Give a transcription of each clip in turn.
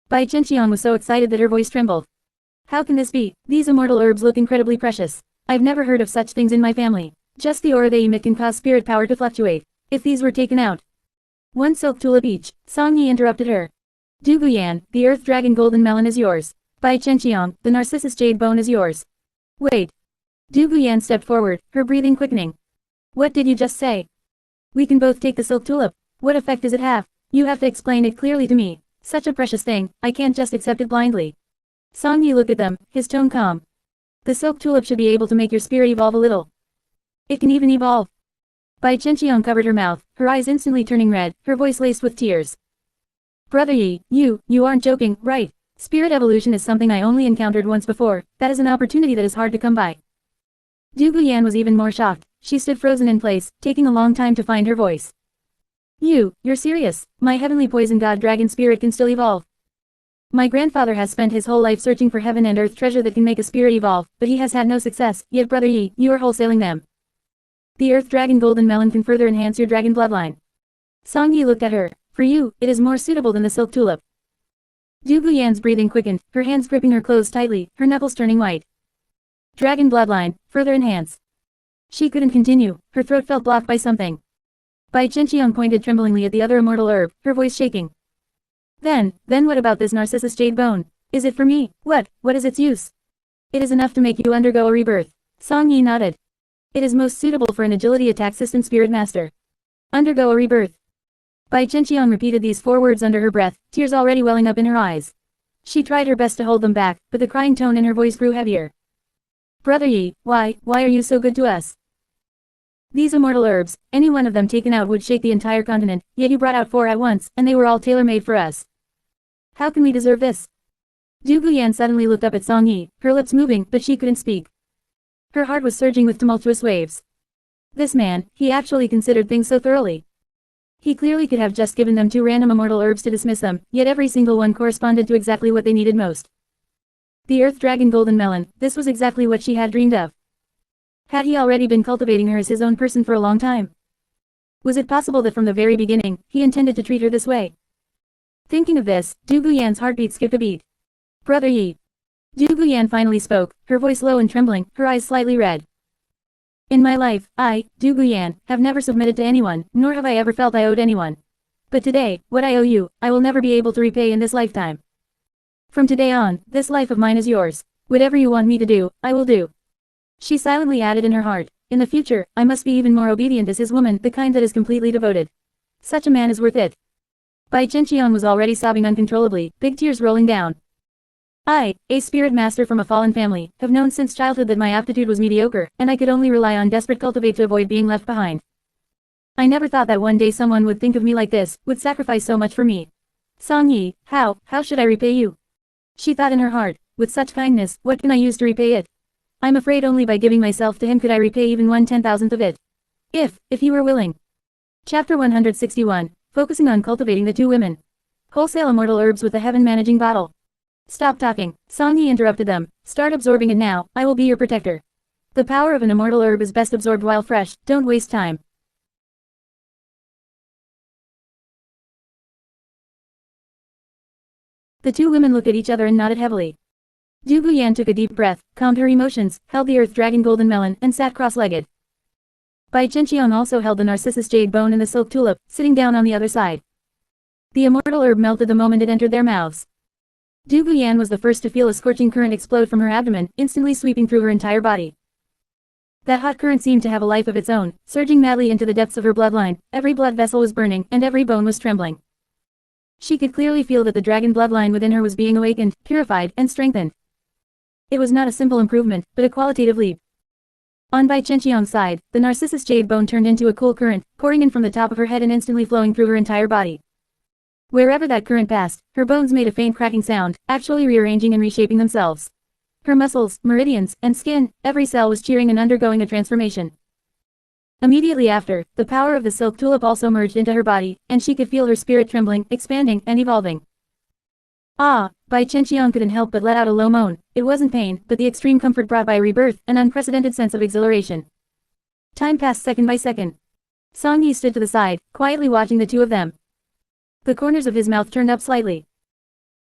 Bai Chenxiang was so excited that her voice trembled. How can this be? These immortal herbs look incredibly precious. I've never heard of such things in my family. Just the aura they emit can cause spirit power to fluctuate. If these were taken out. One silk tulip each, Song Yi interrupted her. Du Guyan, the earth dragon golden melon is yours. Bai Chenxiang, the narcissus jade bone is yours. Wait. Du Guyan stepped forward, her breathing quickening. What did you just say? We can both take the silk tulip. What effect does it have? You have to explain it clearly to me. Such a precious thing, I can't just accept it blindly. Song Yi looked at them, his tone calm. The silk tulip should be able to make your spirit evolve a little. It can even evolve. Bai Chenxiang covered her mouth, her eyes instantly turning red, her voice laced with tears. Brother Yi, you aren't joking, right? Spirit evolution is something I only encountered once before, that is an opportunity that is hard to come by. Du Guyan was even more shocked, she stood frozen in place, taking a long time to find her voice. You're serious? My heavenly poison god dragon spirit can still evolve. My grandfather has spent his whole life searching for heaven and earth treasure that can make a spirit evolve, but he has had no success, yet Brother Yi, you are wholesaling them. The earth dragon golden melon can further enhance your dragon bloodline. Song Yi looked at her. For you, it is more suitable than the silk tulip. Du Guyan's breathing quickened, her hands gripping her clothes tightly, her knuckles turning white. Dragon bloodline, further enhance. She couldn't continue, her throat felt blocked by something. Bai Chenxiang pointed tremblingly at the other immortal herb, her voice shaking. Then what about this narcissus jade bone? Is it for me? What is its use? It is enough to make you undergo a rebirth. Song Yi nodded. It is most suitable for an agility attack system spirit master. Undergo a rebirth. Bai Chenxiang repeated these 4 words under her breath, tears already welling up in her eyes. She tried her best to hold them back, but the crying tone in her voice grew heavier. Brother Yi, why are you so good to us? These immortal herbs, any one of them taken out would shake the entire continent, yet you brought out 4 at once, and they were all tailor-made for us. How can we deserve this? Du Guyan suddenly looked up at Song Yi, her lips moving, but she couldn't speak. Her heart was surging with tumultuous waves. This man, he actually considered things so thoroughly. He clearly could have just given them 2 random immortal herbs to dismiss them, yet every single one corresponded to exactly what they needed most. The earth dragon golden melon, this was exactly what she had dreamed of. Had he already been cultivating her as his own person for a long time? Was it possible that from the very beginning, he intended to treat her this way? Thinking of this, Du Guyan's heartbeat skipped a beat. Brother Yi. Du Guyan finally spoke, her voice low and trembling, her eyes slightly red. In my life, I, Du Guyan, have never submitted to anyone, nor have I ever felt I owed anyone. But today, what I owe you, I will never be able to repay in this lifetime. From today on, this life of mine is yours. Whatever you want me to do, I will do. She silently added in her heart, in the future, I must be even more obedient as his woman, the kind that is completely devoted. Such a man is worth it. Bai Chenxiang was already sobbing uncontrollably, big tears rolling down. I, a spirit master from a fallen family, have known since childhood that my aptitude was mediocre, and I could only rely on desperate cultivate to avoid being left behind. I never thought that one day someone would think of me like this, would sacrifice so much for me. Song Yi, how should I repay you? She thought in her heart, with such kindness, what can I use to repay it? I'm afraid only by giving myself to him could I repay even 1/10,000th of it. If he were willing. Chapter 161, focusing on cultivating the 2 women. Wholesale immortal herbs with the heaven managing bottle. Stop talking, Song Yi interrupted them, start absorbing it now, I will be your protector. The power of an immortal herb is best absorbed while fresh, don't waste time. The 2 women looked at each other and nodded heavily. Du Guyan took a deep breath, calmed her emotions, held the earth dragon golden melon, and sat cross-legged. Bai Chenxiang also held the narcissus jade bone and the silk tulip, sitting down on the other side. The immortal herb melted the moment it entered their mouths. Du Guyan was the first to feel a scorching current explode from her abdomen, instantly sweeping through her entire body. That hot current seemed to have a life of its own, surging madly into the depths of her bloodline, every blood vessel was burning, and every bone was trembling. She could clearly feel that the dragon bloodline within her was being awakened, purified, and strengthened. It was not a simple improvement, but a qualitative leap. On Bai Chenxiang's side, the narcissus jade bone turned into a cool current, pouring in from the top of her head and instantly flowing through her entire body. Wherever that current passed, her bones made a faint cracking sound, actually rearranging and reshaping themselves. Her muscles, meridians, and skin, every cell was cheering and undergoing a transformation. Immediately after, the power of the silk tulip also merged into her body, and she could feel her spirit trembling, expanding, and evolving. Ah, Bai Chenxiang couldn't help but let out a low moan. It wasn't pain, but the extreme comfort brought by a rebirth, an unprecedented sense of exhilaration. Time passed second by second. Song Yi stood to the side, quietly watching the 2 of them. The corners of his mouth turned up slightly.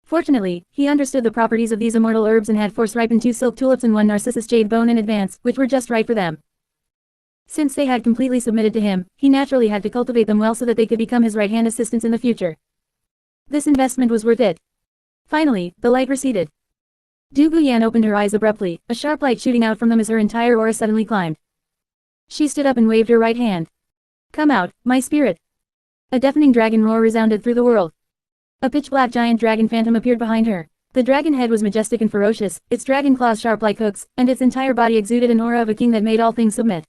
Fortunately, he understood the properties of these immortal herbs and had force-ripened 2 silk tulips and 1 narcissus jade bone in advance, which were just right for them. Since they had completely submitted to him, he naturally had to cultivate them well so that they could become his right-hand assistants in the future. This investment was worth it. Finally, the light receded. Du Guyan opened her eyes abruptly, a sharp light shooting out from them as her entire aura suddenly climbed. She stood up and waved her right hand. "Come out, my spirit." A deafening dragon roar resounded through the world. A pitch-black giant dragon phantom appeared behind her. The dragon head was majestic and ferocious, its dragon claws sharp like hooks, and its entire body exuded an aura of a king that made all things submit.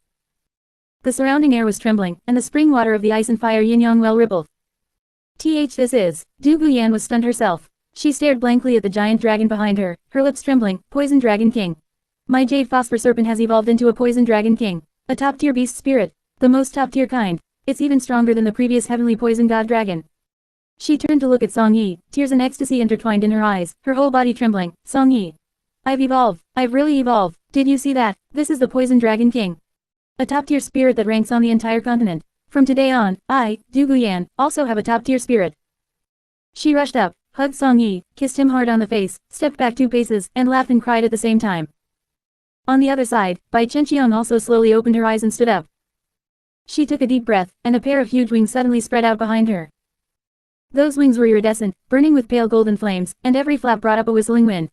The surrounding air was trembling, and the spring water of the ice and fire yin-yang well rippled. This is. Du Guyan was stunned herself. She stared blankly at the giant dragon behind her, her lips trembling. Poison Dragon King. My jade phosphor serpent has evolved into a Poison Dragon King. A top-tier beast spirit. The most top-tier kind. It's even stronger than the previous heavenly poison god dragon. She turned to look at Song Yi, tears and ecstasy intertwined in her eyes, her whole body trembling. Song Yi. I've evolved. I've really evolved. Did you see that? This is the Poison Dragon King. A top-tier spirit that ranks on the entire continent. From today on, I, Du Guyan, also have a top-tier spirit. She rushed up, hugged Song Yi, kissed him hard on the face, stepped back 2 paces, and laughed and cried at the same time. On the other side, Bai Chenqiang also slowly opened her eyes and stood up. She took a deep breath, and a pair of huge wings suddenly spread out behind her. Those wings were iridescent, burning with pale golden flames, and every flap brought up a whistling wind.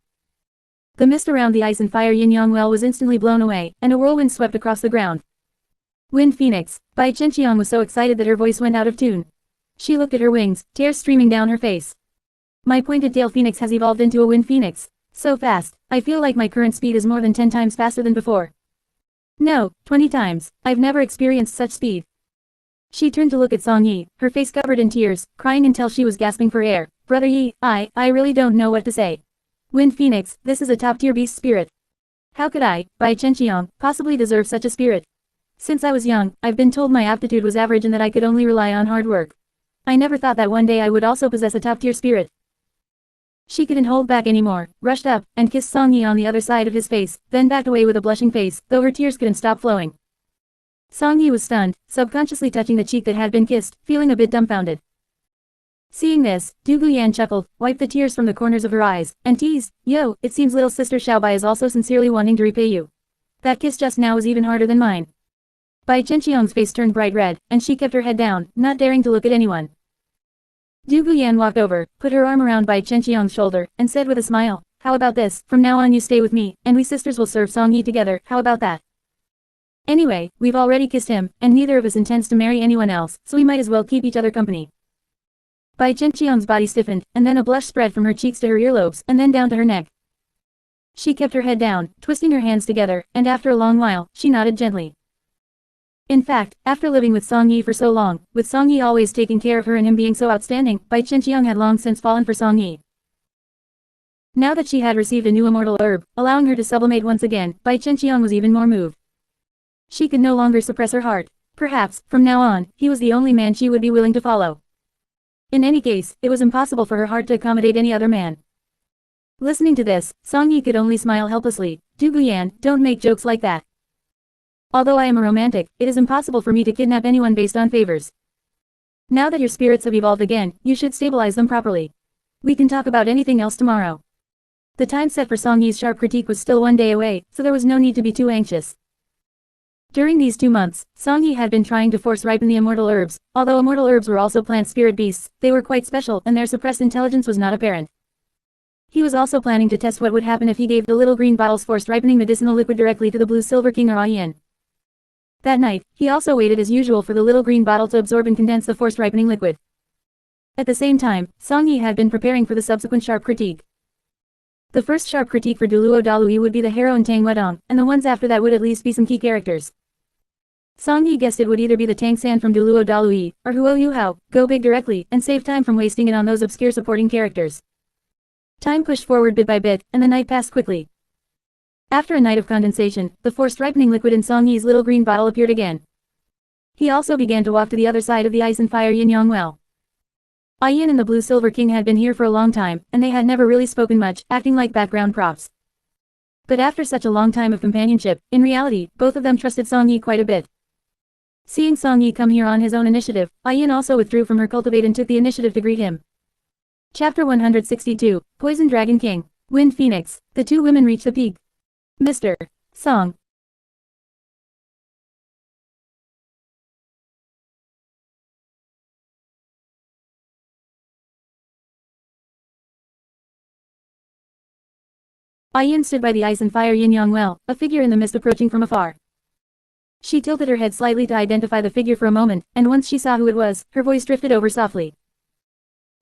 The mist around the ice and fire yin-yang well was instantly blown away, and a whirlwind swept across the ground. Wind Phoenix. Bai Chenqiang was so excited that her voice went out of tune. She looked at her wings, tears streaming down her face. My pointed tail phoenix has evolved into a wind phoenix. So fast, I feel like my current speed is more than 10 times faster than before. No, 20 times. I've never experienced such speed. She turned to look at Song Yi, her face covered in tears, crying until she was gasping for air. Brother Yi, I really don't know what to say. Wind Phoenix, this is a top-tier beast spirit. How could I, Bai Chenqiang, possibly deserve such a spirit? Since I was young, I've been told my aptitude was average and that I could only rely on hard work. I never thought that one day I would also possess a top-tier spirit. She couldn't hold back anymore, rushed up, and kissed Song Yi on the other side of his face, then backed away with a blushing face, though her tears couldn't stop flowing. Song Yi was stunned, subconsciously touching the cheek that had been kissed, feeling a bit dumbfounded. Seeing this, Du Guyan chuckled, wiped the tears from the corners of her eyes, and teased, "Yo, it seems little sister Xiaobai is also sincerely wanting to repay you. That kiss just now was even harder than mine." Bai Chenqiang's face turned bright red, and she kept her head down, not daring to look at anyone. Du Guyan walked over, put her arm around Bai Chenqiang's shoulder, and said with a smile, "How about this, from now on you stay with me, and we sisters will serve Song Yi together, how about that? Anyway, we've already kissed him, and neither of us intends to marry anyone else, so we might as well keep each other company." Bai Chenqiang's body stiffened, and then a blush spread from her cheeks to her earlobes, and then down to her neck. She kept her head down, twisting her hands together, and after a long while, she nodded gently. In fact, after living with Song Yi for so long, with Song Yi always taking care of her and him being so outstanding, Bai Chenqiang had long since fallen for Song Yi. Now that she had received a new immortal herb, allowing her to sublimate once again, Bai Chenqiang was even more moved. She could no longer suppress her heart. Perhaps, from now on, he was the only man she would be willing to follow. In any case, it was impossible for her heart to accommodate any other man. Listening to this, Song Yi could only smile helplessly. Du Guyan, don't make jokes like that. Although I am a romantic, it is impossible for me to kidnap anyone based on favors. Now that your spirits have evolved again, you should stabilize them properly. We can talk about anything else tomorrow. The time set for Song Yi's sharp critique was still 1 day away, so there was no need to be too anxious. During these 2 months, Song Yi had been trying to force ripen the immortal herbs. Although immortal herbs were also plant spirit beasts, they were quite special and their suppressed intelligence was not apparent. He was also planning to test what would happen if he gave the little green bottles forced ripening medicinal liquid directly to the blue silver king or N.A.N. That night, he also waited as usual for the little green bottle to absorb and condense the forced ripening liquid. At the same time, Song Yi had been preparing for the subsequent sharp critique. The first sharp critique for Duluo Dalui would be the hero and Tang Wedong, and the ones after that would at least be some key characters. Song Yi guessed it would either be the Tang San from Duluo Dalui, or Huo Yu Hao, go big directly, and save time from wasting it on those obscure supporting characters. Time pushed forward bit by bit, and the night passed quickly. After a night of condensation, the forced ripening liquid in Song Yi's little green bottle appeared again. He also began to walk to the other side of the ice and fire yin-yang well. N.A.N. and the Blue Silver King had been here for a long time, and they had never really spoken much, acting like background props. But after such a long time of companionship, in reality, both of them trusted Song Yi quite a bit. Seeing Song Yi come here on his own initiative, N.A.N. also withdrew from her cultivate and took the initiative to greet him. Chapter 162, Poison Dragon King. Wind Phoenix. The two women reach the peak. Mr. Song. Ian stood by the ice and fire yin-yang well, a figure in the mist approaching from afar. She tilted her head slightly to identify the figure for a moment, and once she saw who it was, her voice drifted over softly.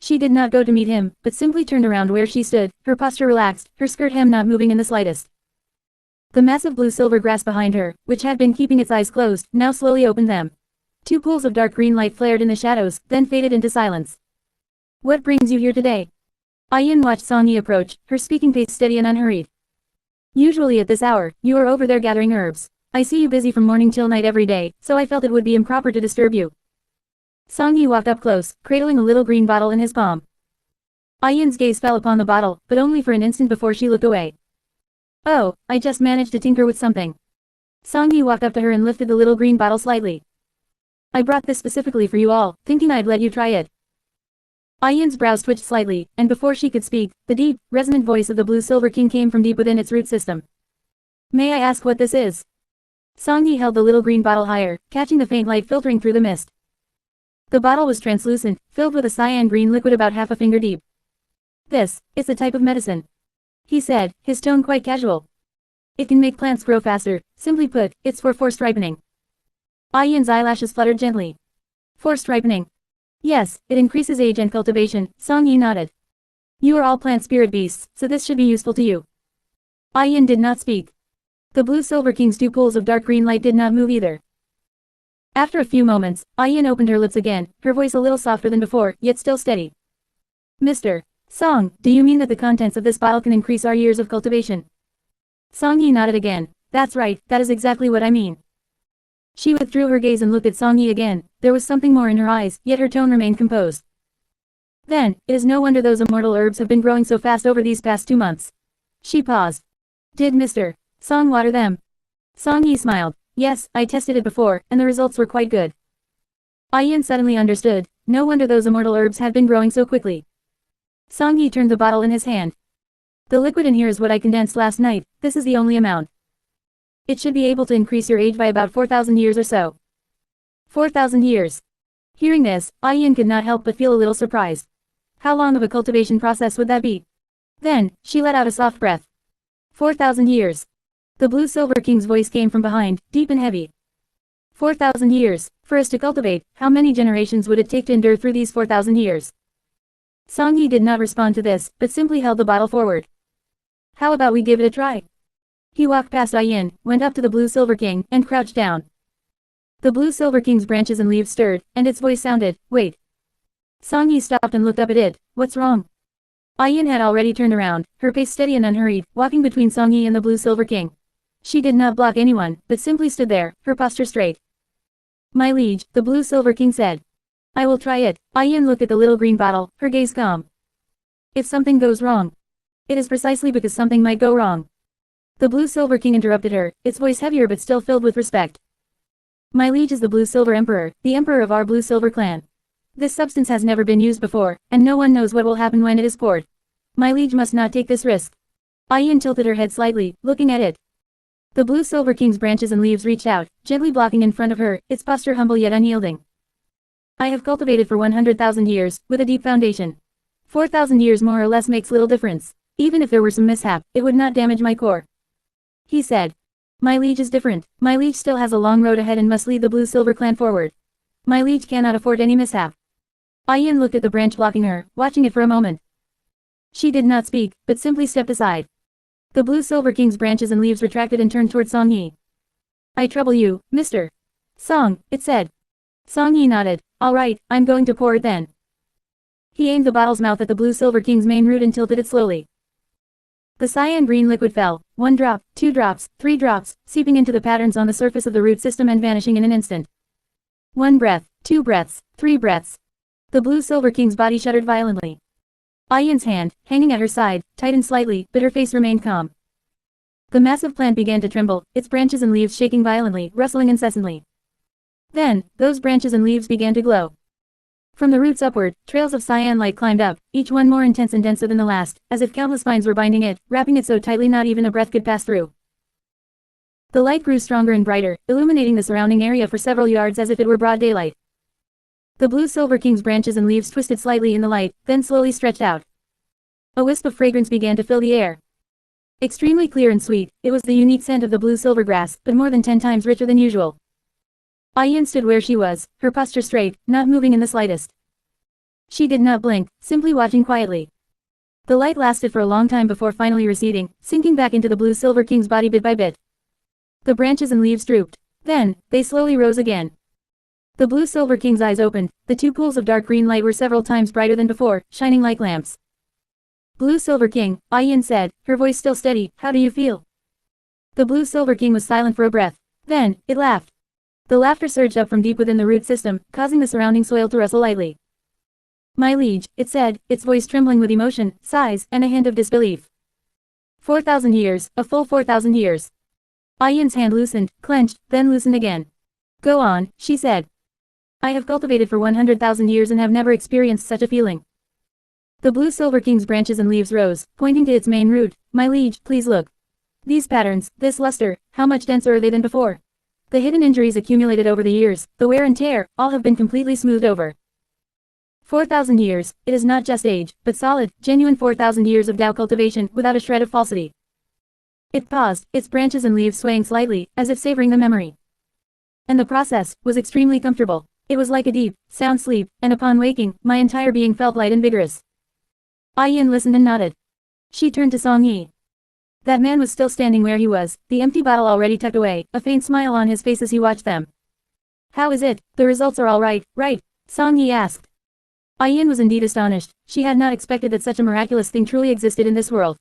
She did not go to meet him, but simply turned around where she stood, her posture relaxed, her skirt hem not moving in the slightest. The massive blue-silver grass behind her, which had been keeping its eyes closed, now slowly opened them. Two pools of dark green light flared in the shadows, then faded into silence. What brings you here today? Ian watched Song Yi approach, her speaking pace steady and unhurried. Usually at this hour, you are over there gathering herbs. I see you busy from morning till night every day, so I felt it would be improper to disturb you. Song Yi walked up close, cradling a little green bottle in his palm. Ian's gaze fell upon the bottle, but only for an instant before she looked away. Oh, I just managed to tinker with something. Song Yi walked up to her and lifted the little green bottle slightly. I brought this specifically for you all, thinking I'd let you try it. Ian's brows twitched slightly, and before she could speak, the deep, resonant voice of the Blue Silver King came from deep within its root system. May I ask what this is? Song Yi held the little green bottle higher, catching the faint light filtering through the mist. The bottle was translucent, filled with a cyan green liquid about half a finger deep. It's a type of medicine. He said, his tone quite casual. It can make plants grow faster, simply put, it's for forced ripening. Ian's eyelashes fluttered gently. Forced ripening. Yes, it increases age and cultivation, Song Yi nodded. You are all plant spirit beasts, so this should be useful to you. Ian did not speak. The Blue Silver King's two pools of dark green light did not move either. After a few moments, Ian opened her lips again, her voice a little softer than before, yet still steady. Mr. Song, do you mean that the contents of this bottle can increase our years of cultivation? Song Yi nodded again. That's right, that is exactly what I mean. She withdrew her gaze and looked at Song Yi again. There was something more in her eyes, yet her tone remained composed. Then, it is no wonder those immortal herbs have been growing so fast over these past 2 months. She paused. Did Mr. Song water them? Song Yi smiled. Yes, I tested it before, and the results were quite good. Ian suddenly understood. No wonder those immortal herbs had been growing so quickly. Song Yi turned the bottle in his hand. The liquid in here is what I condensed last night. This is the only amount. It should be able to increase your age by about 4,000 years or so. 4,000 years. Hearing this, Ian could not help but feel a little surprised. How long of a cultivation process would that be? Then, she let out a soft breath. 4,000 years. The Blue Silver King's voice came from behind, deep and heavy. 4,000 years. For us to cultivate, how many generations would it take to endure through these 4,000 years? Song Yi did not respond to this, but simply held the bottle forward. How about we give it a try? He walked past Ian, went up to the Blue Silver King, and crouched down. The Blue Silver King's branches and leaves stirred, and its voice sounded, wait. Song Yi stopped and looked up at it. What's wrong? Ian had already turned around, her pace steady and unhurried, walking between Song Yi and the Blue Silver King. She did not block anyone, but simply stood there, her posture straight. My liege, the Blue Silver King said. I will try it. Ian looked at the little green bottle, her gaze calm. If something goes wrong. It is precisely because something might go wrong. The Blue Silver King interrupted her, its voice heavier but still filled with respect. My liege is the Blue Silver Emperor, the Emperor of our Blue Silver clan. This substance has never been used before, and no one knows what will happen when it is poured. My liege must not take this risk. Ian tilted her head slightly, looking at it. The Blue Silver King's branches and leaves reached out, gently blocking in front of her, its posture humble yet unyielding. I have cultivated for 100,000 years, with a deep foundation. 4,000 years more or less makes little difference. Even if there were some mishap, it would not damage my core. He said. My liege is different. My liege still has a long road ahead and must lead the Blue Silver clan forward. My liege cannot afford any mishap. Ian looked at the branch blocking her, watching it for a moment. She did not speak, but simply stepped aside. The Blue Silver King's branches and leaves retracted and turned toward Song Yi. I trouble you, Mr. Song, it said. Song Yi nodded. All right, I'm going to pour it then. He aimed the bottle's mouth at the Blue Silver King's main root and tilted it slowly. The cyan green liquid fell, 1 drop, 2 drops, 3 drops, seeping into the patterns on the surface of the root system and vanishing in an instant. 1 breath, 2 breaths, 3 breaths. The Blue Silver King's body shuddered violently. Ian's hand, hanging at her side, tightened slightly, but her face remained calm. The massive plant began to tremble, its branches and leaves shaking violently, rustling incessantly. Then, those branches and leaves began to glow. From the roots upward, trails of cyan light climbed up, each one more intense and denser than the last, as if countless vines were binding it, wrapping it so tightly not even a breath could pass through. The light grew stronger and brighter, illuminating the surrounding area for several yards as if it were broad daylight. The blue silver king's branches and leaves twisted slightly in the light, then slowly stretched out. A wisp of fragrance began to fill the air. Extremely clear and sweet, it was the unique scent of the blue silver grass, but more than 10 times richer than usual. N.A.N stood where she was, her posture straight, not moving in the slightest. She did not blink, simply watching quietly. The light lasted for a long time before finally receding, sinking back into the blue silver king's body bit by bit. The branches and leaves drooped. Then, they slowly rose again. The blue silver king's eyes opened, the two pools of dark green light were several times brighter than before, shining like lamps. Blue Silver King, N.A.N said, her voice still steady, how do you feel? The blue silver king was silent for a breath. Then, it laughed. The laughter surged up from deep within the root system, causing the surrounding soil to rustle lightly. My liege, it said, its voice trembling with emotion, sighs, and a hint of disbelief. 4,000 years, a full 4,000 years. N.A.N's hand loosened, clenched, then loosened again. Go on, she said. I have cultivated for 100,000 years and have never experienced such a feeling. The blue silver king's branches and leaves rose, pointing to its main root. My liege, please look. These patterns, this luster, how much denser are they than before? The hidden injuries accumulated over the years, the wear and tear, all have been completely smoothed over. 4,000 years, it is not just age, but solid, genuine 4,000 years of Tao cultivation, without a shred of falsity. It paused, its branches and leaves swaying slightly, as if savoring the memory. And the process was extremely comfortable. It was like a deep, sound sleep, and upon waking, my entire being felt light and vigorous. N.A.N listened and nodded. She turned to Song Yi. That man was still standing where he was, the empty bottle already tucked away, a faint smile on his face as he watched them. How is it? The results are all right, right? Song Yi asked. N.A.N was indeed astonished. She had not expected that such a miraculous thing truly existed in this world.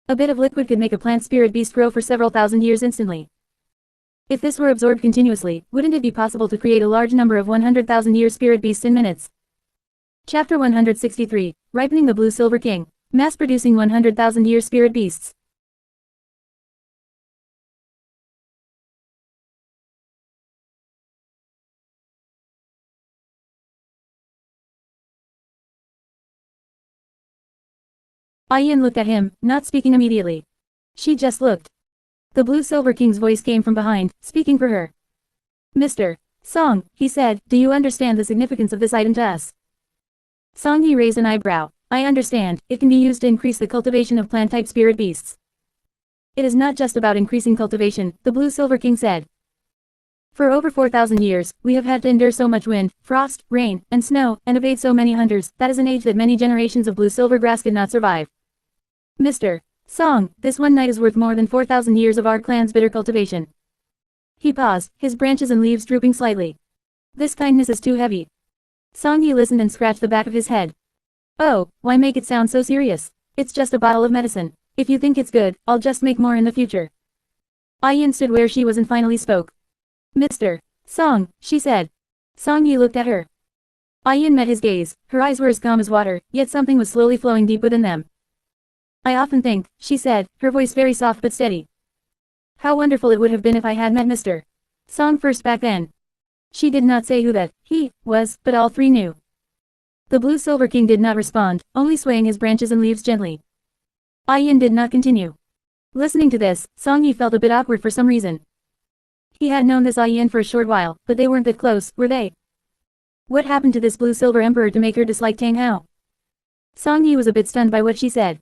A bit of liquid could make a plant spirit beast grow for several thousand years instantly. If this were absorbed continuously, wouldn't it be possible to create a large number of 100,000-year spirit beasts in minutes? Chapter 163, Ripening the Blue Silver King. Mass-producing 100,000-year spirit beasts. N.A.N looked at him, not speaking immediately. She just looked. The blue silver king's voice came from behind, speaking for her. Mr. Song, he said, do you understand the significance of this item to us? Song Yi raised an eyebrow. I understand, it can be used to increase the cultivation of plant-type spirit beasts. It is not just about increasing cultivation, the blue silver king said. For over 4,000 years, we have had to endure so much wind, frost, rain, and snow, and evade so many hunters, that is an age that many generations of blue silver grass could not survive. Mr. Song, this one night is worth more than 4,000 years of our clan's bitter cultivation. He paused, his branches and leaves drooping slightly. This kindness is too heavy. Song Yi listened and scratched the back of his head. Oh, why make it sound so serious? It's just a bottle of medicine. If you think it's good, I'll just make more in the future. N.A.N stood where she was and finally spoke. Mr. Song, she said. Song Yi looked at her. N.A.N met his gaze, her eyes were as calm as water, yet something was slowly flowing deep within them. I often think, she said, her voice very soft but steady. How wonderful it would have been if I had met Mr. Song first back then. She did not say who that he was, but all three knew. The blue silver king did not respond, only swaying his branches and leaves gently. N.A.N did not continue. Listening to this, Song Yi felt a bit awkward for some reason. He had known this N.A.N for a short while, but they weren't that close, were they? What happened to this blue silver emperor to make her dislike Tang Hao? Song Yi was a bit stunned by what she said.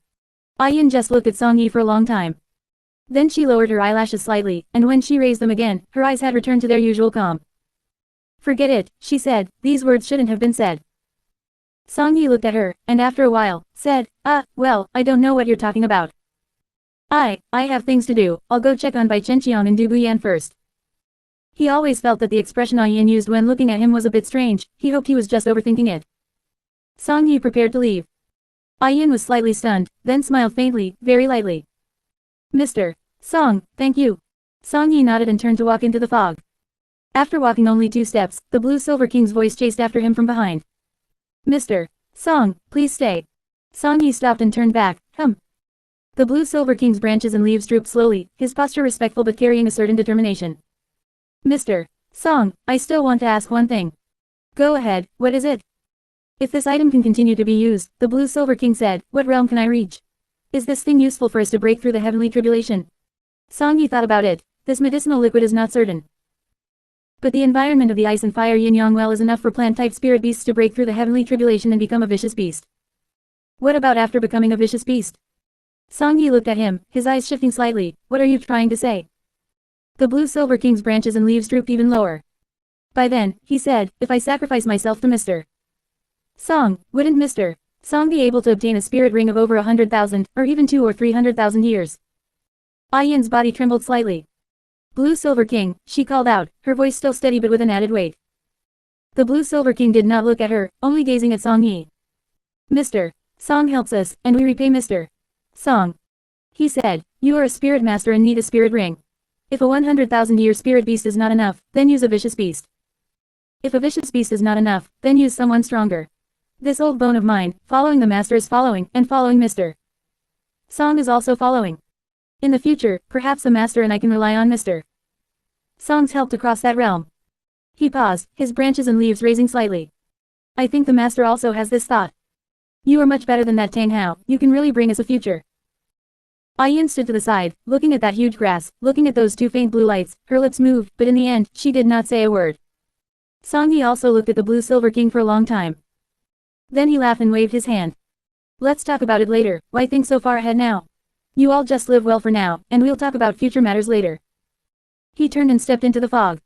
N.A.N just looked at Song Yi for a long time. Then she lowered her eyelashes slightly, and when she raised them again, her eyes had returned to their usual calm. Forget it, she said, these words shouldn't have been said. Song Yi looked at her, and after a while, said, well, I don't know what you're talking about. I have things to do, I'll go check on Bai Chenqiang and Du Guyan first. He always felt that the expression N.A.N used when looking at him was a bit strange, he hoped he was just overthinking it. Song Yi prepared to leave. N.A.N was slightly stunned, then smiled faintly, very lightly. Mr. Song, thank you. Song Yi nodded and turned to walk into the fog. After walking only 2 steps, the blue silver king's voice chased after him from behind. Mr. Song, please stay. Song Yi stopped and turned back, The blue silver king's branches and leaves drooped slowly, his posture respectful but carrying a certain determination. Mr. Song, I still want to ask one thing. Go ahead, what is it? If this item can continue to be used, the Blue Silver King said, what realm can I reach? Is this thing useful for us to break through the heavenly tribulation? Song Yi thought about it. This medicinal liquid is not certain. But the environment of the ice and fire yin-yang well is enough for plant-type spirit beasts to break through the heavenly tribulation and become a vicious beast. What about after becoming a vicious beast? Song Yi looked at him, his eyes shifting slightly. What are you trying to say? The Blue Silver King's branches and leaves drooped even lower. By then, he said, if I sacrifice myself to Mr. Song, wouldn't Mr. Song be able to obtain a spirit ring of over 100,000, or even 200,000 or 300,000 years? Yin's body trembled slightly. Blue Silver King, she called out, her voice still steady but with an added weight. The Blue Silver King did not look at her, only gazing at Song Yi. Mr. Song helps us, and we repay Mr. Song. He said, you are a spirit master and need a spirit ring. If a 100,000-year spirit beast is not enough, then use a vicious beast. If a vicious beast is not enough, then use someone stronger. This old bone of mine, following the master is following, and following Mr. Song is also following. In the future, perhaps the master and I can rely on Mr. Song's help to cross that realm. He paused, his branches and leaves raising slightly. I think the master also has this thought. You are much better than that Tang Hao, you can really bring us a future. Yin stood to the side, looking at that huge grass, looking at those two faint blue lights, her lips moved, but in the end, she did not say a word. Song Yi also looked at the Blue Silver King for a long time. Then he laughed and waved his hand. Let's talk about it later, why think so far ahead now? You all just live well for now, and we'll talk about future matters later. He turned and stepped into the fog.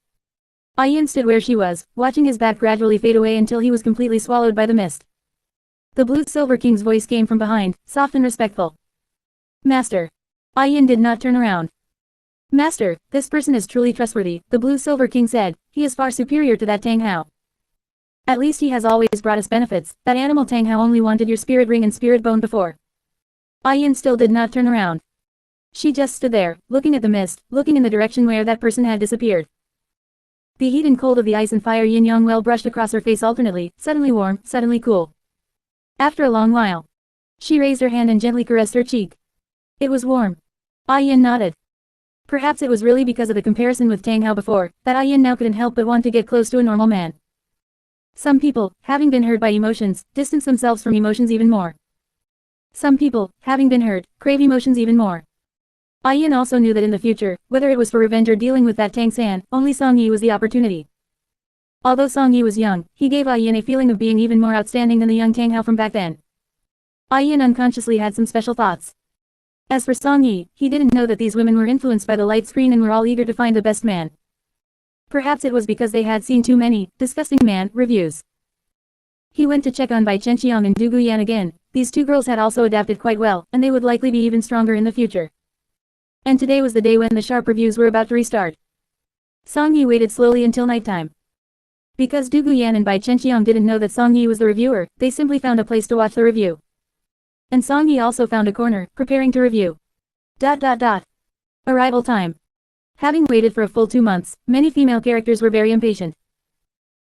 Yin stood where she was, watching his back gradually fade away until he was completely swallowed by the mist. The Blue Silver King's voice came from behind, soft and respectful. Master. Yin did not turn around. Master, this person is truly trustworthy, the Blue Silver King said, he is far superior to that Tang Hao. At least he has always brought us benefits, that animal Tang Hao only wanted your spirit ring and spirit bone before. Yin still did not turn around. She just stood there, looking at the mist, looking in the direction where that person had disappeared. The heat and cold of the ice and fire yin-yang well brushed across her face alternately, suddenly warm, suddenly cool. After a long while, she raised her hand and gently caressed her cheek. It was warm. Yin nodded. Perhaps it was really because of the comparison with Tang Hao before, that Yin now couldn't help but want to get close to a normal man. Some people, having been hurt by emotions, distance themselves from emotions even more. Some people, having been hurt, crave emotions even more. Yin also knew that in the future, whether it was for revenge or dealing with that Tang San, only Song Yi was the opportunity. Although Song Yi was young, he gave Yin a feeling of being even more outstanding than the young Tang Hao from back then. Yin unconsciously had some special thoughts. As for Song Yi, he didn't know that these women were influenced by the light screen and were all eager to find the best man. Perhaps it was because they had seen too many disgusting man reviews. He went to check on Bai Chenqiang and Du Guyan again. These two girls had also adapted quite well, and they would likely be even stronger in the future. And today was the day when the sharp reviews were about to restart. Song Yi waited slowly until nighttime. Because Du Guyan and Bai Chenqiang didn't know that Song Yi was the reviewer, they simply found a place to watch the review. And Song Yi also found a corner, preparing to review. Arrival time. Having waited for a full 2 months, many female characters were very impatient.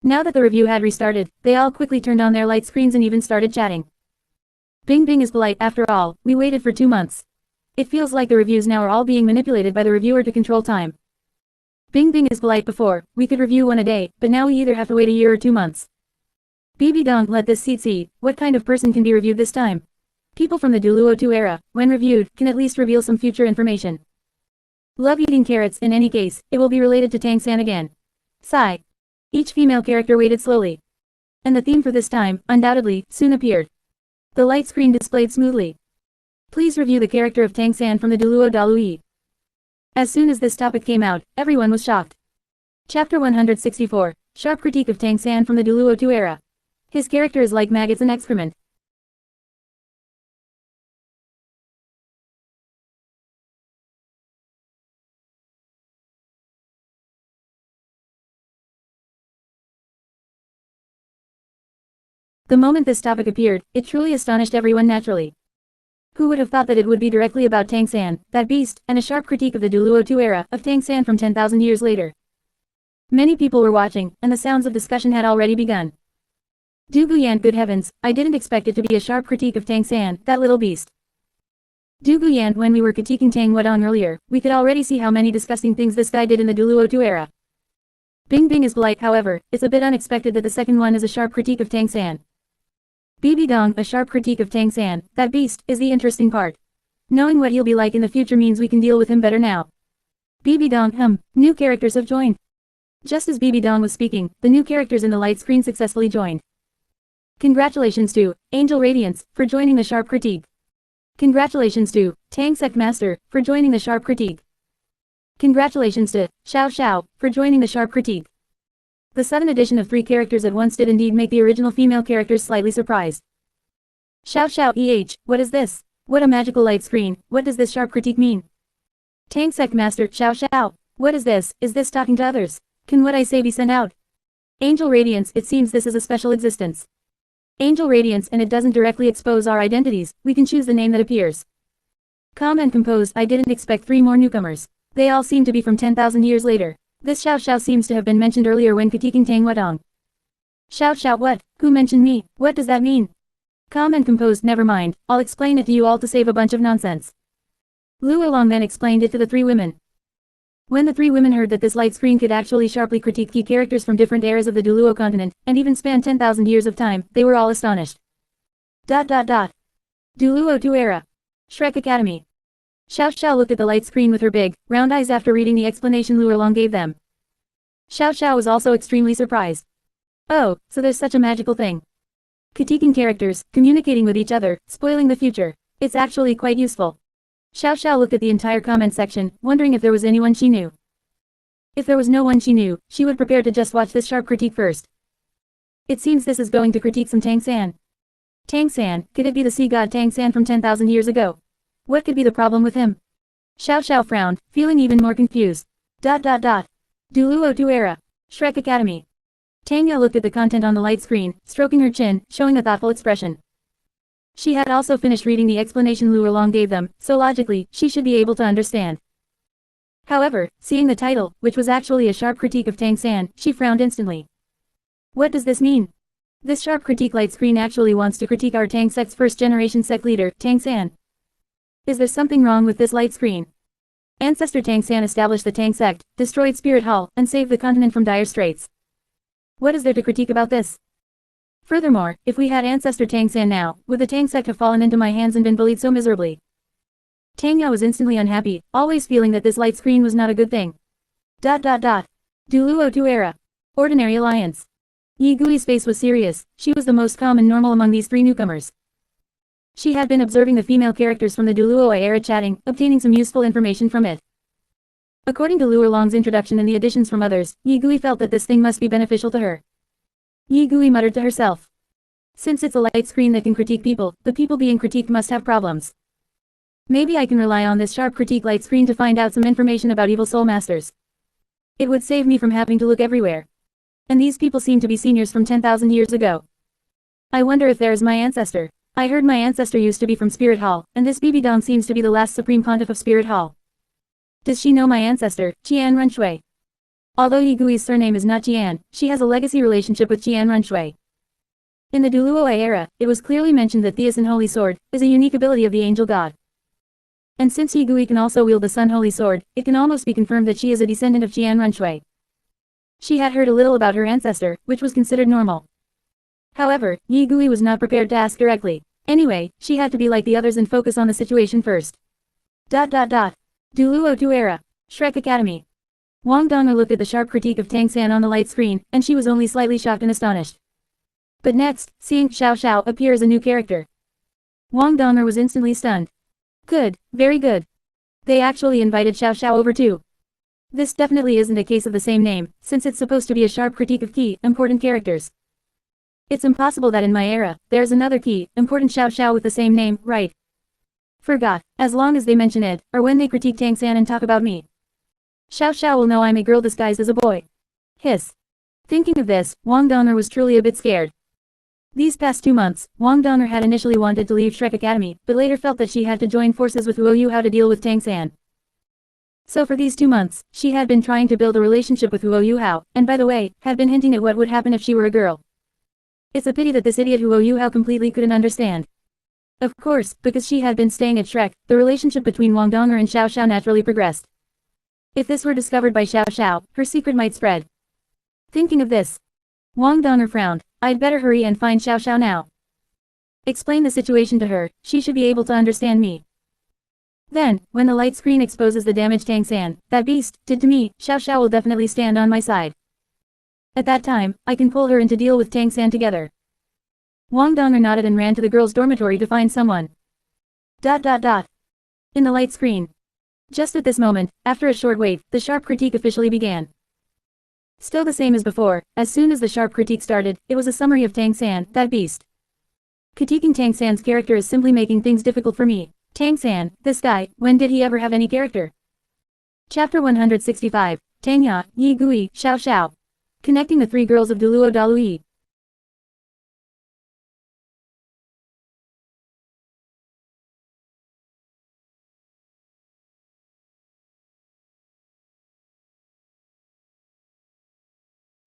Now that the review had restarted, they all quickly turned on their light screens and even started chatting. Bing Bing is polite, after all, we waited for 2 months. It feels like the reviews now are all being manipulated by the reviewer to control time. Bing Bing is polite before, we could review one a day, but now we either have to wait a year or 2 months. BB Dong let this seat see, what kind of person can be reviewed this time? People from the Duluo 2 era, when reviewed, can at least reveal some future information. Love eating carrots, in any case, it will be related to Tang San again. Sigh. Each female character waited slowly. And the theme for this time, undoubtedly, soon appeared. The light screen displayed smoothly. Please review the character of Tang San from the Duluo Dalui. As soon as this topic came out, everyone was shocked. Chapter 164, Sharp Critique of Tang San from the Duluo 2 era. His character is like maggots and excrement. The moment this topic appeared, it truly astonished everyone naturally. Who would have thought that it would be directly about Tang San, that beast, and a sharp critique of the Duluo 2 era, of Tang San from 10,000 years later. Many people were watching, and the sounds of discussion had already begun. Du Guyan, good heavens, I didn't expect it to be a sharp critique of Tang San, that little beast. Du Guyan, when we were critiquing Tang Wadong earlier, we could already see how many disgusting things this guy did in the Duluo 2 era. Bing Bing is polite, however, it's a bit unexpected that the second one is a sharp critique of Tang San. BB Dong, a sharp critique of Tang-san, that beast, is the interesting part. Knowing what he'll be like in the future means we can deal with him better now. BB Dong, new characters have joined. Just as BB Dong was speaking, the new characters in the light screen successfully joined. Congratulations to Angel Radiance for joining the sharp critique. Congratulations to Tang Sect Master for joining the sharp critique. Congratulations to Xiao Xiao for joining the sharp critique. The sudden addition of 3 characters at once did indeed make the original female characters slightly surprised. Xiao Xiao what is this? What a magical light screen, what does this sharp critique mean? Tang Sect Master Xiao Xiao, what is this talking to others? Can what I say be sent out? Angel Radiance, it seems this is a special existence. Angel Radiance, and it doesn't directly expose our identities, we can choose the name that appears. Calm and composed, I didn't expect 3 more newcomers. They all seem to be from 10,000 years later. This Xiao Xiao seems to have been mentioned earlier when critiquing Tang Wadong. Xiao Xiao what? Who mentioned me? What does that mean? Calm and composed, never mind, I'll explain it to you all to save a bunch of nonsense. Lu Oolong then explained it to the 3 women. When the 3 women heard that this light screen could actually sharply critique key characters from different eras of the Duluo continent, and even span 10,000 years of time, they were all astonished. Duluo 2 era. Shrek Academy. Xiao Xiao looked at the light screen with her big, round eyes after reading the explanation Lu Oolong gave them. Xiao Xiao was also extremely surprised. Oh, so there's such a magical thing. Critiquing characters, communicating with each other, spoiling the future. It's actually quite useful. Xiao Xiao looked at the entire comment section, wondering if there was anyone she knew. If there was no one she knew, she would prepare to just watch this sharp critique first. It seems this is going to critique some Tang-san. Tang-san, could it be the sea god Tang-san from 10,000 years ago? What could be the problem with him? Xiao Xiao frowned, feeling even more confused. Duluo 2 era. Shrek Academy. Tanya looked at the content on the light screen, stroking her chin, showing a thoughtful expression. She had also finished reading the explanation Lu Oolong gave them, so logically, she should be able to understand. However, seeing the title, which was actually a sharp critique of Tang-san, she frowned instantly. What does this mean? This sharp critique light screen actually wants to critique our Tang sect's first-generation sect leader, Tang-san. Is there something wrong with this light screen? Ancestor Tang-san established the Tang sect, destroyed Spirit Hall, and saved the continent from dire straits. What is there to critique about this? Furthermore, if we had Ancestor Tang-san now, would the Tang sect have fallen into my hands and been bullied so miserably? Tang Ya was instantly unhappy, always feeling that this light screen was not a good thing. Duluo 2 era. Ordinary alliance. Yi Gui's face was serious, she was the most calm and normal among these 3 newcomers. She had been observing the female characters from the Duluo era chatting, obtaining some useful information from it. According to Lu Oolong's introduction and the additions from others, Yi Gui felt that this thing must be beneficial to her. Yi Gui muttered to herself. Since it's a light screen that can critique people, the people being critiqued must have problems. Maybe I can rely on this sharp critique light screen to find out some information about evil soul masters. It would save me from having to look everywhere. And these people seem to be seniors from 10,000 years ago. I wonder if there is my ancestor. I heard my ancestor used to be from Spirit Hall, and this BB Dong seems to be the last supreme pontiff of Spirit Hall. Does she know my ancestor, Qian Runshui? Although Yi Gui's surname is not Qian, she has a legacy relationship with Qian Runshui. In the Duluo era, it was clearly mentioned that Theus and Holy Sword is a unique ability of the angel god. And since Yi Gui can also wield the Sun Holy Sword, it can almost be confirmed that she is a descendant of Qian Runshui. She had heard a little about her ancestor, which was considered normal. However, Yi Gui was not prepared to ask directly. Anyway, she had to be like the others and focus on the situation first. Duluo 2 era. Shrek Academy. Wang Donger looked at the sharp critique of Tang-san on the light screen, and she was only slightly shocked and astonished. But next, seeing Xiao Xiao appear as a new character. Wang Donger was instantly stunned. Good, very good. They actually invited Xiao Xiao over too. This definitely isn't a case of the same name, since it's supposed to be a sharp critique of key, important characters. It's impossible that in my era, there's another key, important Xiao Xiao with the same name, right? Forgot, as long as they mention it, or when they critique Tang-san and talk about me. Xiao Xiao will know I'm a girl disguised as a boy. Hiss. Thinking of this, Wang Donger was truly a bit scared. These past 2 months, Wang Donger had initially wanted to leave Shrek Academy, but later felt that she had to join forces with Huo Yu Hao to deal with Tang-san. So for these 2 months, she had been trying to build a relationship with Huo Yu Hao, and by the way, had been hinting at what would happen if she were a girl. It's a pity that this idiot Huo Yu Hao completely couldn't understand. Of course, because she had been staying at Shrek, the relationship between Wang Donger and Xiao Xiao naturally progressed. If this were discovered by Xiao Xiao, her secret might spread. Thinking of this, Wang Donger frowned. I'd better hurry and find Xiao Xiao now. Explain the situation to her, she should be able to understand me. Then, when the light screen exposes the damage Tang-san, that beast, did to me, Xiao Xiao will definitely stand on my side. At that time, I can pull her in to deal with Tang-san together. Wang Donger nodded and ran to the girls' dormitory to find someone. In the light screen. Just at this moment, after a short wait, the sharp critique officially began. Still the same as before, as soon as the sharp critique started, it was a summary of Tang-san, that beast. Critiquing Tang-san's character is simply making things difficult for me. Tang-san, this guy, when did he ever have any character? Chapter 165, Tang-ya, Yi Gui, Xiao Xiao. Connecting the three girls of Duluo Dalui.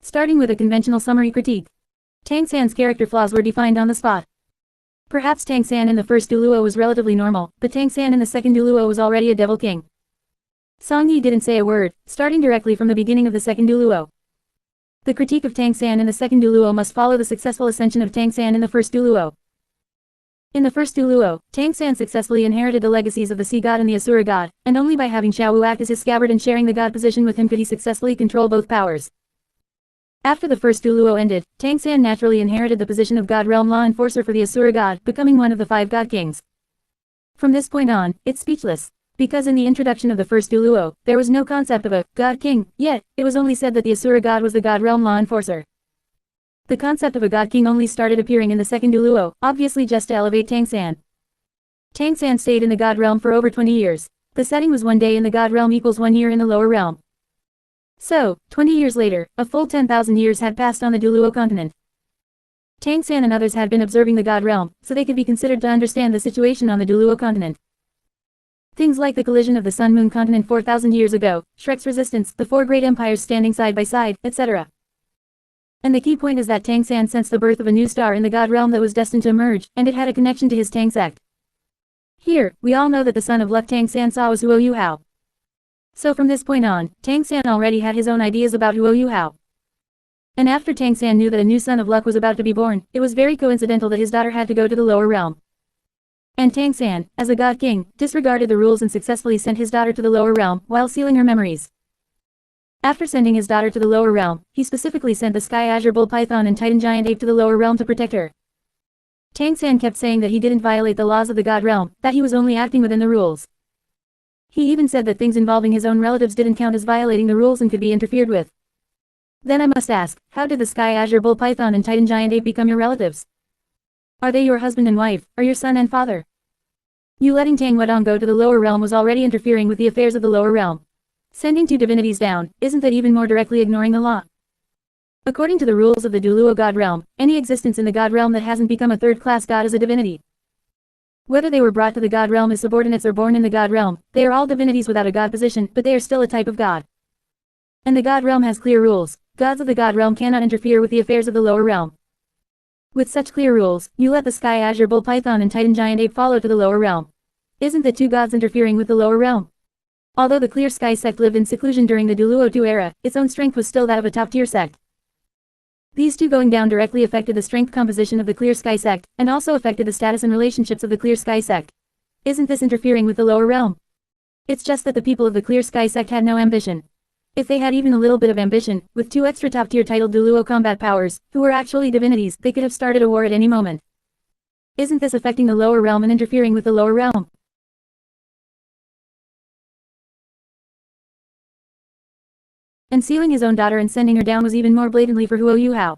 Starting with a conventional summary critique. Tang-san's character flaws were defined on the spot. Perhaps Tang-san in the first Duluo was relatively normal, but Tang-san in the second Duluo was already a devil king. Song Yi didn't say a word, starting directly from the beginning of the second Duluo. The critique of Tang-san in the second Duluo must follow the successful ascension of Tang-san in the first Duluo. In the first Duluo, Tang-san successfully inherited the legacies of the sea god and the Asura god, and only by having Xiao Wu act as his scabbard and sharing the god position with him could he successfully control both powers. After the first Duluo ended, Tang-san naturally inherited the position of God Realm Law Enforcer for the Asura God, becoming one of the 5 God Kings. From this point on, it's speechless. Because in the introduction of the first Duluo, there was no concept of a God King, yet, it was only said that the Asura God was the God Realm Law Enforcer. The concept of a God King only started appearing in the second Duluo, obviously just to elevate Tang-san. Tang-san stayed in the God Realm for over 20 years. The setting was 1 day in the God Realm equals 1 year in the lower realm. So, 20 years later, a full 10,000 years had passed on the Duluo continent. Tang-san and others had been observing the God Realm, so they could be considered to understand the situation on the Duluo continent. Things like the collision of the Sun-Moon continent 4,000 years ago, Shrek's resistance, the 4 great empires standing side by side, etc. And the key point is that Tang-san sensed the birth of a new star in the God Realm that was destined to emerge, and it had a connection to his Tang sect. Here, we all know that the son of luck Tang-san saw was Huo Yuhao. So from this point on, Tang-san already had his own ideas about Huo Yuhao. And after Tang-san knew that a new son of luck was about to be born, it was very coincidental that his daughter had to go to the lower realm. And Tang-san, as a God King, disregarded the rules and successfully sent his daughter to the lower realm, while sealing her memories. After sending his daughter to the lower realm, he specifically sent the Sky Azure Bull Python and Titan Giant Ape to the lower realm to protect her. Tang-san kept saying that he didn't violate the laws of the God Realm, that he was only acting within the rules. He even said that things involving his own relatives didn't count as violating the rules and could be interfered with. Then I must ask, how did the Sky Azure Bull Python and Titan Giant Ape become your relatives? Are they your husband and wife, or your son and father? You letting Tang Wedong go to the lower realm was already interfering with the affairs of the lower realm. Sending 2 divinities down, isn't that even more directly ignoring the law? According to the rules of the Duluo God Realm, any existence in the God Realm that hasn't become a third-class god is a divinity. Whether they were brought to the God Realm as subordinates or born in the God Realm, they are all divinities without a god position, but they are still a type of god. And the God Realm has clear rules. Gods of the God Realm cannot interfere with the affairs of the lower realm. With such clear rules, you let the Sky Azure Bull Python and Titan Giant Ape follow to the lower realm. Isn't the 2 gods interfering with the lower realm? Although the Clear Sky sect lived in seclusion during the Duluo II era, its own strength was still that of a top-tier sect. These 2 going down directly affected the strength composition of the Clear Sky sect, and also affected the status and relationships of the Clear Sky sect. Isn't this interfering with the lower realm? It's just that the people of the Clear Sky sect had no ambition. If they had even a little bit of ambition, with 2 extra top-tier titled Duluo combat powers, who were actually divinities, they could have started a war at any moment. Isn't this affecting the lower realm and interfering with the lower realm? And sealing his own daughter and sending her down was even more blatantly for Huo Yuhao.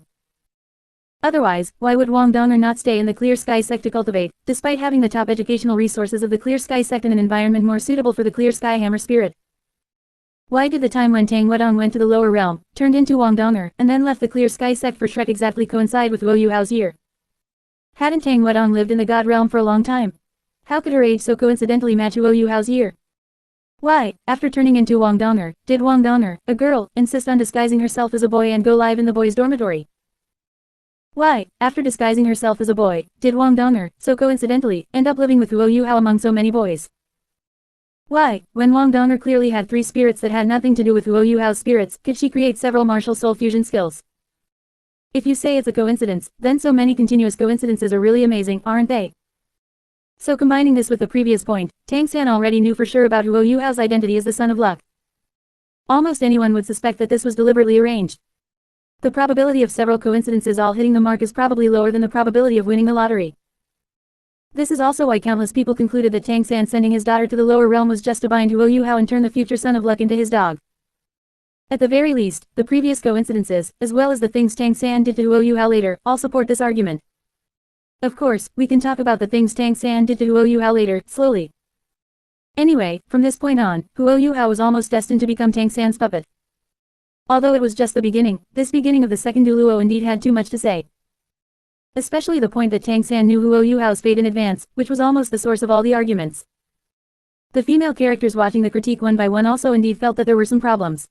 Otherwise, why would Wang Donger not stay in the Clear Sky sect to cultivate, despite having the top educational resources of the Clear Sky sect in an environment more suitable for the Clear Sky Hammer spirit? Why did the time when Tang Wedong went to the lower realm, turned into Wang Donger, and then left the Clear Sky sect for Shrek exactly coincide with Huo Yuhao's year? Hadn't Tang Wedong lived in the God Realm for a long time? How could her age so coincidentally match Huo Yuhao's year? Why, after turning into Wang Donger, did Wang Donger, a girl, insist on disguising herself as a boy and go live in the boys' dormitory? Why, after disguising herself as a boy, did Wang Donger, so coincidentally, end up living with Huo Yuhao among so many boys? Why, when Wang Donger clearly had 3 spirits that had nothing to do with Huo Yuhao's spirits, could she create several martial soul fusion skills? If you say it's a coincidence, then so many continuous coincidences are really amazing, aren't they? So combining this with the previous point, Tang San already knew for sure about Huo Yuhao's identity as the son of luck. Almost anyone would suspect that this was deliberately arranged. The probability of several coincidences all hitting the mark is probably lower than the probability of winning the lottery. This is also why countless people concluded that Tang San sending his daughter to the lower realm was just to bind Huo Yuhao and turn the future son of luck into his dog. At the very least, the previous coincidences, as well as the things Tang San did to Huo Yuhao later, all support this argument. Of course, we can talk about the things Tang San did to Huo Yuhao later, slowly. Anyway, from this point on, Huo Yuhao was almost destined to become Tang San's puppet. Although it was just the beginning, this beginning of the second duo indeed had too much to say. Especially the point that Tang San knew Huo Yuhao's fate in advance, which was almost the source of all the arguments. The female characters watching the critique one by one also indeed felt that there were some problems.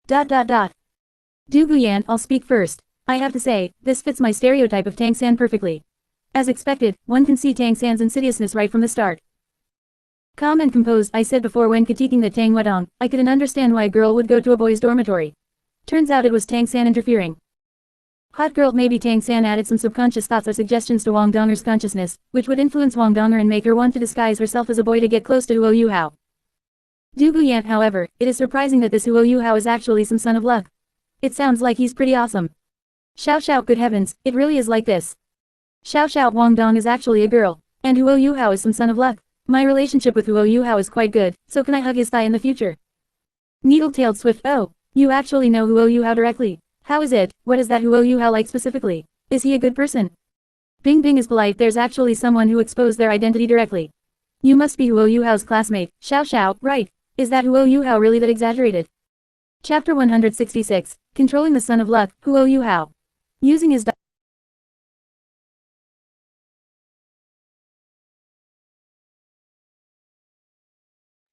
Du Guyan, I'll speak first. I have to say, this fits my stereotype of Tang San perfectly. As expected, one can see Tang San's insidiousness right from the start. Calm and composed, I said before when critiquing the Tang Wadong, I couldn't understand why a girl would go to a boy's dormitory. Turns out it was Tang San interfering. Hot girl, maybe Tang San added some subconscious thoughts or suggestions to Wang Donger's consciousness, which would influence Wang Donger and make her want to disguise herself as a boy to get close to Huo Yuhao. Du Guyan, however, it is surprising that this Huo Yuhao is actually some son of luck. It sounds like he's pretty awesome. Xiao, good heavens, it really is like this. Xiao, Wang Dong is actually a girl, and Huo Yuhao is some son of luck. My relationship with Huo Yuhao is quite good, so can I hug his thigh in the future? Needle-tailed Swift, oh, you actually know Huo Yuhao directly. How is it? What is that Huo Yuhao like specifically? Is he a good person? Bing Bing is polite, there's actually someone who exposed their identity directly. You must be Huo Yuhao's classmate, Xiao, right. Is that Huo Yuhao really that exaggerated? Chapter 166, Controlling the Son of Luck, Huo Yuhao. Using his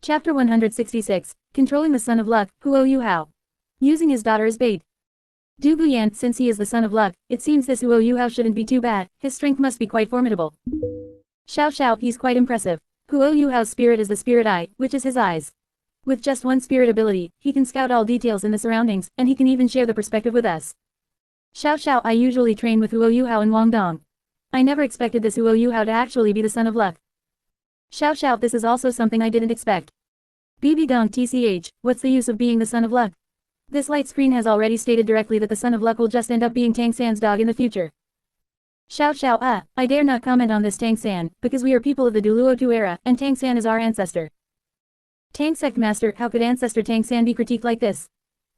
Chapter 166, Controlling the Son of Luck, Huo Yuhao. Using his daughter as bait. Du Guyan, since he is the son of luck, it seems this Huo Yuhao shouldn't be too bad, his strength must be quite formidable. Xiao, he's quite impressive. Huo Yuhao's spirit is the spirit eye, which is his eyes. With just one spirit ability, he can scout all details in the surroundings, and he can even share the perspective with us. Xiao, I usually train with Huo Yuhao and Wang Dong. I never expected this Huo Yuhao to actually be the son of luck. Xiao, this is also something I didn't expect. BB Dong TCH, what's the use of being the son of luck? This light screen has already stated directly that the son of luck will just end up being Tang San's dog in the future. Xiao, I dare not comment on this Tang San, because we are people of the Duoluo Tu era, and Tang San is our ancestor. Tang Sect Master, how could ancestor Tang San be critiqued like this?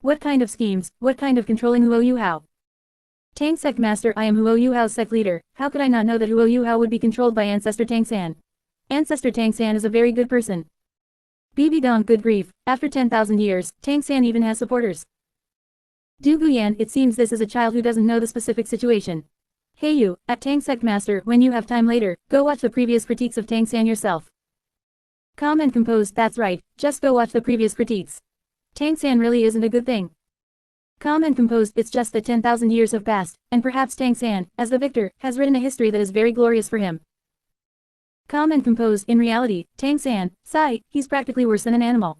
What kind of schemes, what kind of controlling Huo Yuhao? Tang Sect Master, I am Huo Yuhao's sect leader, how could I not know that Huo Yuhao would be controlled by ancestor Tang San? Ancestor Tang San is a very good person. BB Dong, good grief, after 10,000 years, Tang San even has supporters. Du Guyan, it seems this is a child who doesn't know the specific situation. Hey you, at Tang Sect Master, when you have time later, go watch the previous critiques of Tang San yourself. Calm and composed, that's right, just go watch the previous critiques. Tang San really isn't a good thing. Calm and composed, it's just that 10,000 years have passed, and perhaps Tang San, as the victor, has written a history that is very glorious for him. Calm and composed, in reality, Tang San, sigh, he's practically worse than an animal.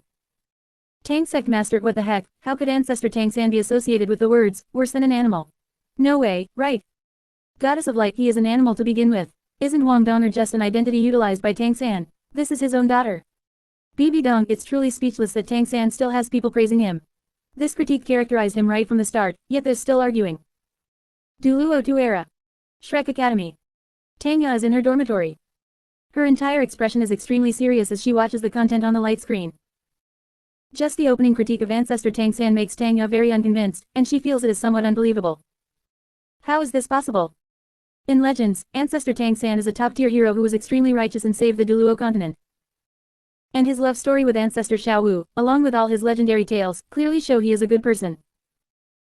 Tang Sect Master, what the heck, how could ancestor Tang San be associated with the words, worse than an animal? No way, right? Goddess of Light, he is an animal to begin with. Isn't Wang Donger just an identity utilized by Tang San? This is his own daughter. BB Dong, it's truly speechless that Tang San still has people praising him. This critique characterized him right from the start, yet there's still arguing. Duoluo Tu era. Shrek Academy. Tanya is in her dormitory. Her entire expression is extremely serious as she watches the content on the light screen. Just the opening critique of ancestor Tang San makes Tanya very unconvinced, and she feels it is somewhat unbelievable. How is this possible? In Legends, ancestor Tang San is a top-tier hero who was extremely righteous and saved the Duoluo continent. And his love story with ancestor Xiao Wu, along with all his legendary tales, clearly show he is a good person.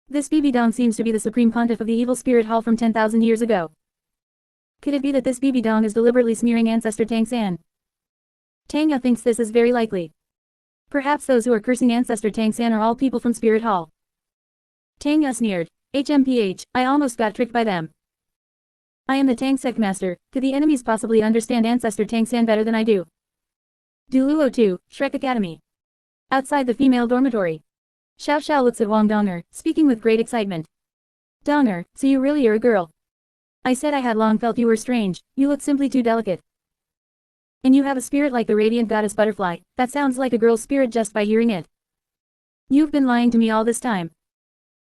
This BB Dong seems to be the supreme pontiff of the evil spirit hall from 10,000 years ago. Could it be that this BB Dong is deliberately smearing ancestor Tang San? Tanya thinks this is very likely. Perhaps those who are cursing ancestor Tang San are all people from Spirit Hall. Tanya sneered. HMPH, I almost got tricked by them. I am the Tang Sect Master, could the enemies possibly understand ancestor Tang San better than I do? Duoluo 2, Shrek Academy. Outside the female dormitory. Xiao looks at Wang Donger, speaking with great excitement. Donger, so you really are a girl. I said I had long felt you were strange, you look simply too delicate. And you have a spirit like the radiant goddess butterfly, that sounds like a girl's spirit just by hearing it. You've been lying to me all this time.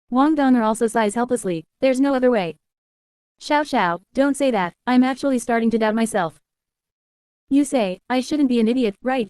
Wang Donger also sighs helplessly, there's no other way. Xiao Xiao, don't say that, I'm actually starting to doubt myself. You say, I shouldn't be an idiot, right?